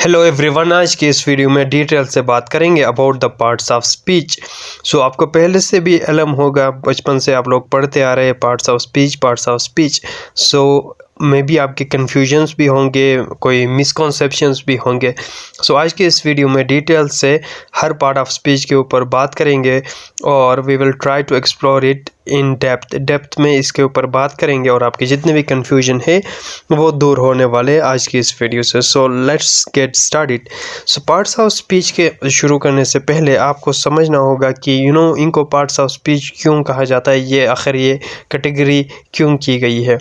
Hello everyone, आज की इस वीडियो में डिटेल से बात करेंगे about the parts of speech. So आपको पहले से भी इल्म होगा, बचपन से आप लोग पढ़ते आ रहे हैं parts of speech. So may be आपके कन्फ्यूजन्स भी होंगे, कोई मिसकॉन्सेप्शंस भी होंगे। सो आज की इस वीडियो में डिटेल से हर पार्ट ऑफ स्पीच के ऊपर बात करेंगे और we will try to explore it in depth में इसके ऊपर बात करेंगे और आपके जितने भी कन्फ्यूजन है वो दूर होने वाले आज की इस वीडियो से। So let's get started. So parts of speech के शुरू करने से पहले आपको समझना होगा कि इनको पार्ट्स ऑफ स्पीच क्यों कहा जाता है, ये आखिर ये कैटेगरी क्यों की गई है।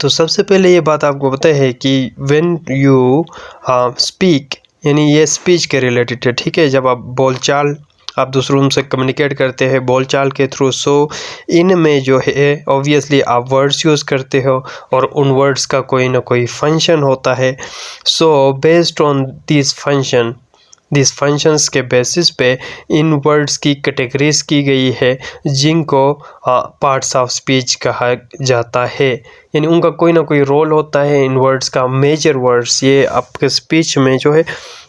तो सबसे पहले ये बात आपको पता है कि व्हेन यू स्पीक, यानी ये स्पीच के रिलेटेड है, ठीक है। जब आप बोलचाल आप दूसरों से कम्युनिकेट करते हैं बोलचाल के थ्रू, सो इनमें जो है ऑब्वियसली आप वर्ड्स यूज़ करते हो और उन वर्ड्स का कोई ना कोई फंक्शन होता है। So based on this functions के बेसिस पे इन वर्ड्स की कैटेगरीज की गई है जिनको पार्ट्स ऑफ स्पीच कहा जाता है। यानी उनका कोई ना कोई रोल होता है इन वर्ड्स का। मेजर वर्ड्स, ये आपके स्पीच में जो है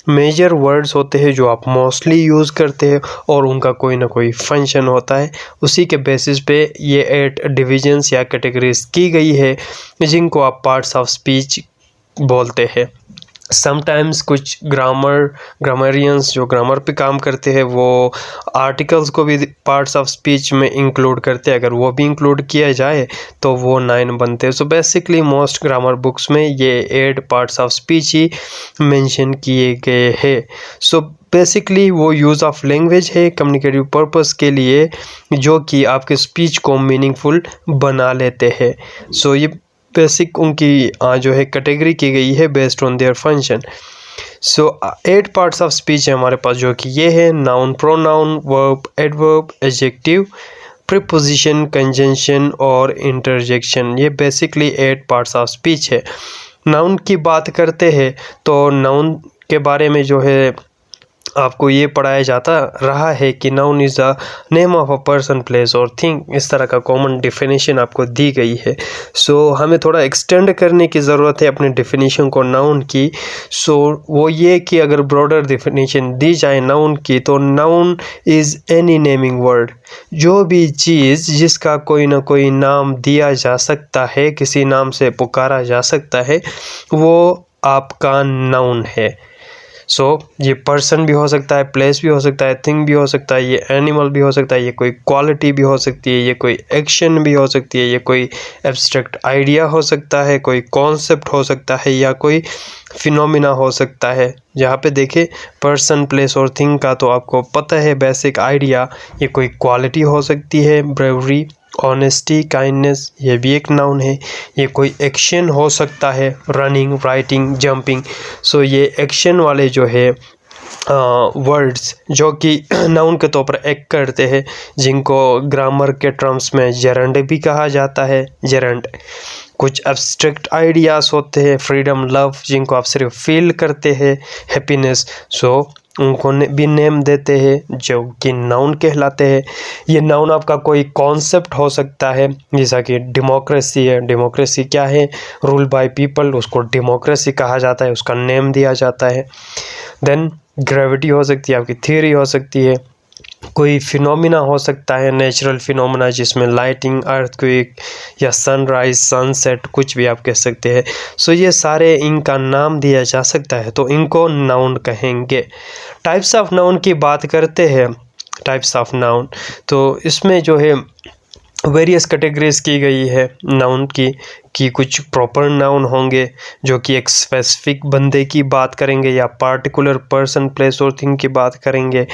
मेजर वर्ड्स होते हैं जो आप मोस्टली यूज़ करते हैं और उनका कोई ना कोई फंक्शन होता है। उसी के बेसिस पे ये 8 डिविजन्स या कैटेगरीज की गई है जिनको आप पार्ट्स ऑफ स्पीच बोलते हैं। समटाइम्स कुछ ग्रामरियंस जो ग्रामर पे काम करते हैं वो आर्टिकल्स को भी पार्ट्स ऑफ स्पीच में इंक्लूड करते हैं। अगर वो भी इंक्लूड किया जाए तो वो 9 बनते हैं। So basically most grammar books में ये 8 parts of speech he mention किए गए हैं। सो बेसिकली वो यूज़ ऑफ लैंग्वेज है कम्युनिकेटिव पर्पस के लिए, जो कि आपके स्पीच को मीनिंगफुल बना लेते हैं। सो ये बेसिक उनकी जो है कैटेगरी की गई है based on their function. So 8 parts of speech है हमारे पास, जो कि ये है noun, pronoun, verb, adverb, adjective, preposition, conjunction और इंटरजेक्शन। ये बेसिकली 8 पार्ट्स ऑफ स्पीच है। नाउन की बात करते हैं तो नाउन के बारे में जो है आपको ये पढ़ाया जाता रहा है कि noun is the name of a person, place और थिंग। इस तरह का कॉमन डेफिनेशन आपको दी गई है। सो हमें थोड़ा एक्सटेंड करने की ज़रूरत है अपने डेफिनेशन को नाउन की। सो वो ये कि अगर ब्रॉडर डेफिनेशन दी जाए नाउन की, तो noun is any naming word, जो भी चीज़ जिसका कोई ना कोई नाम दिया जा सकता है, किसी नाम से पुकारा जा सकता है, वो आपका नाउन है। सो ये पर्सन भी हो सकता है, प्लेस भी हो सकता है, थिंग भी हो सकता है, ये एनिमल भी हो सकता है, ये कोई क्वालिटी भी हो सकती है, ये कोई एक्शन भी हो सकती है, ये कोई एब्स्ट्रैक्ट आइडिया हो सकता है, कोई कॉन्सेप्ट हो सकता है या कोई फिनोमिना हो सकता है। जहाँ पे देखे पर्सन, प्लेस और थिंग का तो आपको पता है बेसिक आइडिया। ये कोई क्वालिटी हो सकती है, ब्रेवरी, ऑनेस्टी, काइंडनेस, ये भी एक नाउन है। ये कोई एक्शन हो सकता है, रनिंग, राइटिंग, जंपिंग। सो ये एक्शन वाले जो है वर्ड्स जो कि नाउन के तौर पर एक्ट करते हैं, जिनको ग्रामर के टर्म्स में जेरंड भी कहा जाता है। जेरंड कुछ एब्स्ट्रैक्ट आइडियाज़ होते हैं, फ्रीडम, लव, जिनको आप सिर्फ फील करते हैं, हैप्पीनेस, सो उनको भी नेम देते हैं जो कि नाउन कहलाते हैं। ये नाउन आपका कोई कॉन्सेप्ट हो सकता है, जैसा कि डेमोक्रेसी है। डेमोक्रेसी क्या है? रूल बाय पीपल, उसको डेमोक्रेसी कहा जाता है, उसका नेम दिया जाता है। देन ग्रेविटी हो सकती है, आपकी थ्योरी हो सकती है। कोई फिनोमिना हो सकता है, नेचुरल फिनोमिना, जिसमें लाइटिंग, अर्थक्वेक या सनराइज, सनसेट, कुछ भी आप कह सकते हैं। सो ये सारे इनका नाम दिया जा सकता है, तो इनको नाउन कहेंगे। टाइप्स ऑफ नाउन की बात करते हैं। टाइप्स ऑफ नाउन, तो इसमें जो है वेरियस कैटेगरीज की गई है नाउन की, कि कुछ प्रॉपर नाउन होंगे जो कि एक स्पेसिफिक बंदे की बात करेंगे या पार्टिकुलर पर्सन, प्लेस और थिंग की बात करेंगे,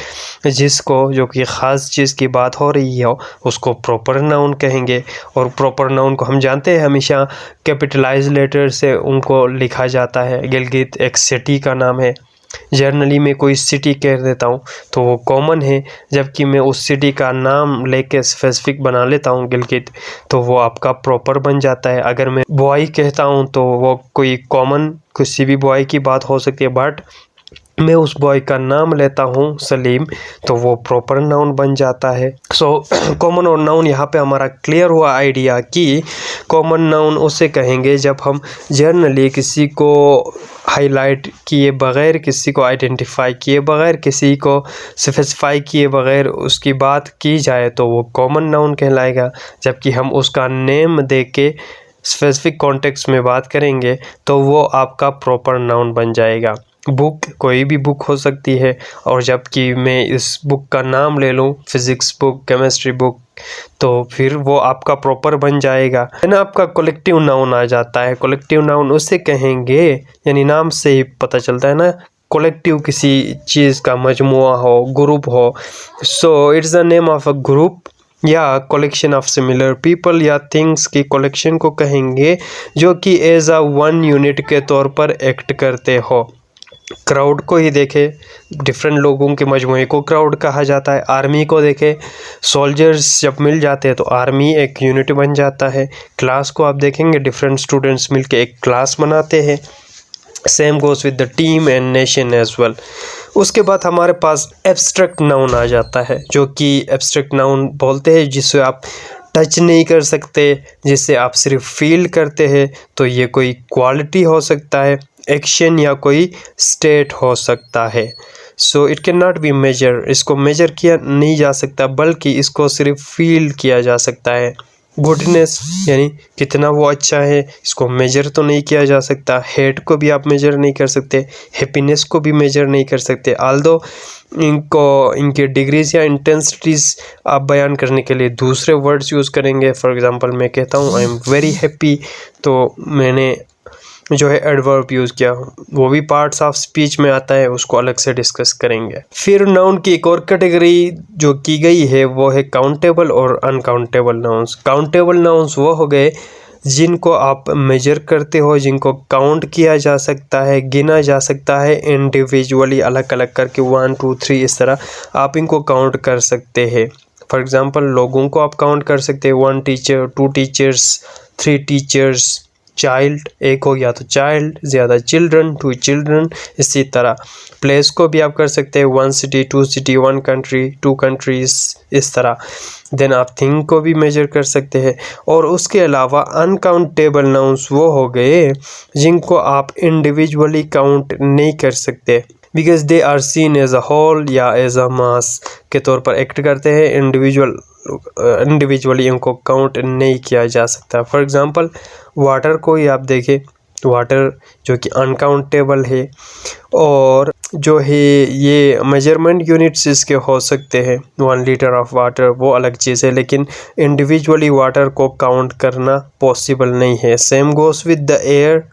जिसको जो कि ख़ास चीज़ की बात हो रही हो उसको प्रॉपर नाउन कहेंगे। और प्रॉपर नाउन को हम जानते हैं हमेशा कैपिटलाइज लेटर से उनको लिखा जाता है। गिलगित एक सिटी का नाम है। जर्नली में कोई सिटी कह देता हूँ तो वो कॉमन है, जबकि मैं उस सिटी का नाम लेके स्पेसिफिक बना लेता हूँ गिलगित, तो वो आपका प्रॉपर बन जाता है। अगर मैं बॉय कहता हूँ तो वो कोई कॉमन किसी भी बॉय की बात हो सकती है, बट मैं उस बॉय का नाम लेता हूँ सलीम, तो वो प्रॉपर नाउन बन जाता है। सो कॉमन और नाउन यहाँ पे हमारा क्लियर हुआ आइडिया कि कॉमन नाउन उसे कहेंगे जब हम जनरली किसी को हाईलाइट किए बगैर, किसी को आइडेंटिफाई किए बगैर, किसी को स्पेसिफाई किए बगैर उसकी बात की जाए तो वो कॉमन नाउन कहलाएगा। जबकि हम उसका नेम दे के स्पेसिफिक कॉन्टेक्स्ट में बात करेंगे तो वो आपका प्रॉपर नाउन बन जाएगा। बुक कोई भी बुक हो सकती है, और जबकि मैं इस बुक का नाम ले लूँ फिज़िक्स बुक, केमिस्ट्री बुक, तो फिर वो आपका प्रॉपर बन जाएगा। है ना, आपका कलेक्टिव नाउन आ जाता है। कलेक्टिव नाउन उसे कहेंगे, यानी नाम से ही पता चलता है ना, कलेक्टिव किसी चीज़ का मजमुआ हो, ग्रुप हो। So it's the name of a group या कलेक्शन ऑफ सिमिलर पीपल या थिंग्स की कलेक्शन को कहेंगे जो कि एज अ वन यूनिट के तौर पर एक्ट करते हो। क्राउड को ही देखे, डिफरेंट लोगों के मजमूए को क्राउड कहा जाता है। आर्मी को देखे, सोल्जर्स जब मिल जाते हैं तो आर्मी एक यूनिट बन जाता है। क्लास को आप देखेंगे, डिफरेंट स्टूडेंट्स मिलके एक क्लास बनाते हैं। Same goes with the team and nation as well. उसके बाद हमारे पास एब्स्ट्रैक्ट नाउन आ जाता है, जो कि एब्स्ट्रैक्ट नाउन बोलते हैं जिसे आप टच नहीं कर सकते, जिसे आप सिर्फ फील करते हैं। तो ये कोई क्वालिटी हो सकता है, एक्शन या कोई स्टेट हो सकता है। So it can not be major, इसको मेजर किया नहीं जा सकता, बल्कि इसको सिर्फ फील किया जा सकता है। गुडनेस यानी कितना वो अच्छा है, इसको मेजर तो नहीं किया जा सकता। हेट को भी आप मेजर नहीं कर सकते, हैप्पीनेस को भी मेजर नहीं कर सकते। आल्दो इनके डिग्रीज या इंटेंसिटीज़ आप बयान करने के लिए दूसरे वर्ड्स यूज़ करेंगे। फॉर एग्जांपल मैं कहता हूँ आई एम वेरी हैप्पी, तो मैंने जो है एडवर्ब यूज़ किया, वो भी पार्ट्स ऑफ स्पीच में आता है, उसको अलग से डिस्कस करेंगे। फिर नाउन की एक और कैटेगरी जो की गई है वो है काउंटेबल और अनकाउंटेबल नाउन्स। काउंटेबल नाउन्स वो हो गए जिनको आप मेजर करते हो, जिनको काउंट किया जा सकता है, गिना जा सकता है इंडिविजुअली, अलग अलग करके 1 2 3 इस तरह आप इनको काउंट कर सकते हैं। फॉर एग्ज़ाम्पल लोगों को आप काउंट कर सकते हैं, 1 टीचर, 2 टीचर्स, 3 टीचर्स, चाइल्ड एक हो गया तो चाइल्ड, ज़्यादा चिल्ड्रन, 2 चिल्ड्रन। इसी तरह प्लेस को भी आप कर सकते हैं, 1 सिटी, 2 सिटी, 1 कंट्री, 2 कंट्रीज़, इस तरह। देन आप थिंग को भी मेजर कर सकते हैं। और उसके अलावा अनकाउंटेबल नाउन्स वो हो गए जिनको आप इंडिविजुअली काउंट नहीं कर सकते, because they are seen as a whole या एज अ मास के तौर पर एक्ट करते हैं। इंडिविजुअली इनको काउंट नहीं किया जा सकता। फॉर एग्ज़ाम्पल वाटर को ही आप देखें, वाटर जो कि अनकाउंटेबल है, और जो है ये मेजरमेंट यूनिट्स इसके हो सकते हैं। 1 लीटर ऑफ वाटर वो अलग चीज़ है, लेकिन इंडिविजुअली वाटर को काउंट करना पॉसिबल नहीं है। Same goes with the air.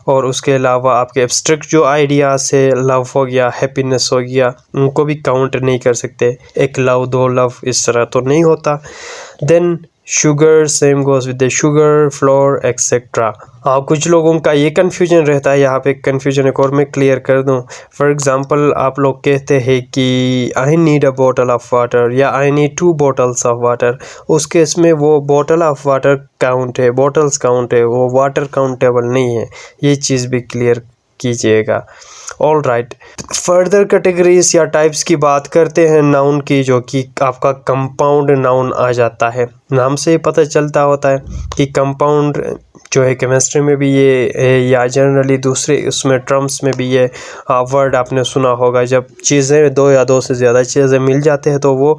और उसके अलावा आपके एब्स्ट्रैक्ट जो आइडियाज़ है, लव हो गया, हैप्पीनेस हो गया, उनको भी काउंट नहीं कर सकते। एक लव, 2 लव, इस तरह तो नहीं होता। Then sugar, same goes with the sugar, flour etcetera. कुछ लोगों का ये कन्फ्यूजन रहता है, यहाँ पे कन्फ्यूजन एक और मैं क्लियर कर दूँ। फॉर एग्ज़ाम्पल आप लोग कहते हैं कि I need a bottle of water या I need 2 bottles of water. उस केस में वो बॉटल ऑफ वाटर काउंट है, बॉटल्स काउंट है, वो वाटर काउंटेबल नहीं है। ये चीज़ भी क्लियर कीजिएगा। ऑल राइट, फर्दर कैटेगरीज या टाइप्स की बात करते हैं नाउन की, जो कि आपका कंपाउंड नाउन आ जाता है। नाम से ही पता चलता होता है कि कंपाउंड जो है केमिस्ट्री में भी ये है, या जनरली दूसरे उसमें टर्म्स में भी ये वर्ड आपने सुना होगा। जब चीज़ें 2 या 2 से ज़्यादा चीज़ें मिल जाते हैं तो वो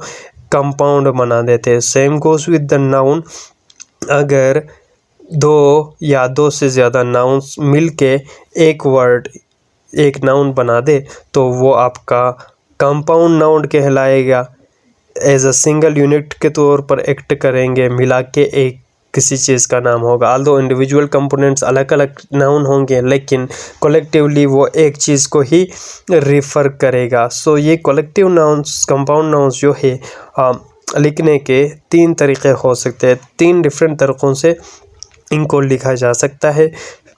कंपाउंड बना देते हैं। Same goes with the noun. अगर 2 या 2 से ज़्यादा नाउन्स मिलके एक वर्ड, एक नाउन बना दे तो वो आपका कंपाउंड नाउन कहलाएगा। एज अ सिंगल यूनिट के तौर पर एक्ट करेंगे, मिला के एक किसी चीज़ का नाम होगा। आल्दो इंडिविजुअल कंपोनेंट्स अलग अलग नाउन होंगे, लेकिन कलेक्टिवली वो एक चीज़ को ही रिफ़र करेगा। सो ये कलेक्टिव नाउन्स, कंपाउंड नाउन्स जो है लिखने के 3 तरीक़े हो सकते हैं। 3 डिफरेंट तरीक़ों से इनको लिखा जा सकता है।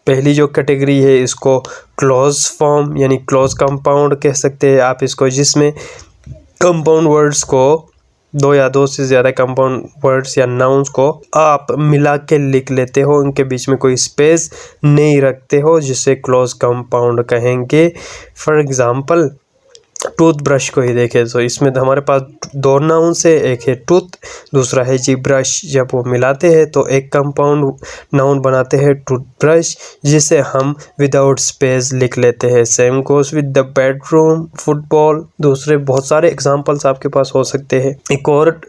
पहली जो कैटेगरी है इसको क्लोज फॉर्म यानी क्लोज कंपाउंड कह सकते हैं आप इसको, जिसमें कंपाउंड वर्ड्स को 2 या 2 से ज़्यादा कंपाउंड वर्ड्स या नाउन्स को आप मिला के लिख लेते हो, उनके बीच में कोई स्पेस नहीं रखते हो, जिसे क्लोज कंपाउंड कहेंगे। फॉर एग्ज़ाम्पल टूथब्रश को ही देखें तो इसमें हमारे पास दो नाउन्स है, एक है टूथ, दूसरा है जी ब्रश। जब वो मिलाते हैं तो एक कंपाउंड नाउन बनाते हैं टूथब्रश, जिसे हम विदाउट स्पेस लिख लेते हैं। Same goes with the bedroom, football, दूसरे बहुत सारे एग्जांपल्स आपके पास हो सकते हैं। एक और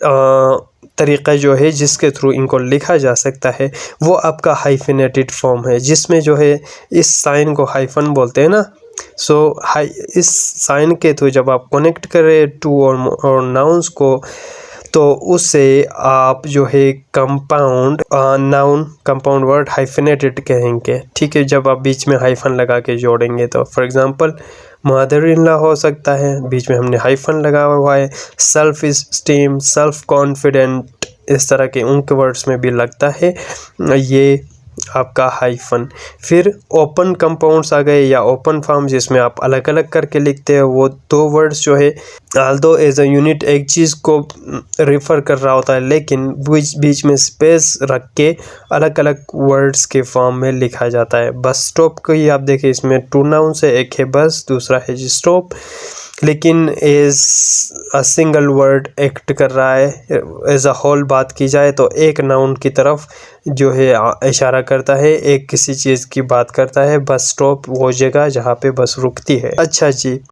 तरीका जो है जिसके थ्रू इनको लिखा जा सकता है वो आपका हाइफिनेटेड फॉर्म है, जिसमें जो है इस साइन को हाइफन बोलते हैं ना। इस साइन के थ्रू जब आप कनेक्ट करें टू और नाउन्स को, तो उससे आप जो है compound noun, compound word hyphenated कहेंगे। ठीक है, जब आप बीच में हाइफन लगा के जोड़ेंगे तो for example mother in law हो सकता है, बीच में हमने हाइफन लगा हुआ है। सेल्फ स्टीम, सेल्फ कॉन्फिडेंट, इस तरह के उनके वर्ड्स में भी लगता है ये आपका हाइफन। फिर ओपन कंपाउंड्स आ गए या ओपन फॉर्म, जिसमें आप अलग अलग करके लिखते हैं। वो दो वर्ड्स जो है ऑल्दो एज अ यूनिट एक चीज़ को रेफर कर रहा होता है, लेकिन बीच में स्पेस रख के अलग अलग वर्ड्स के फॉर्म में लिखा जाता है। बस स्टॉप को ही आप देखें, इसमें टू नाउन्स है, एक है बस, दूसरा है जी स्टॉप, लेकिन as a single word act कर रहा है। एज अ होल बात की जाए तो एक नाउन की तरफ जो है इशारा करता है, एक किसी चीज़ की बात करता है। बस स्टॉप वो जगह जहाँ पे बस रुकती है। अच्छा जी,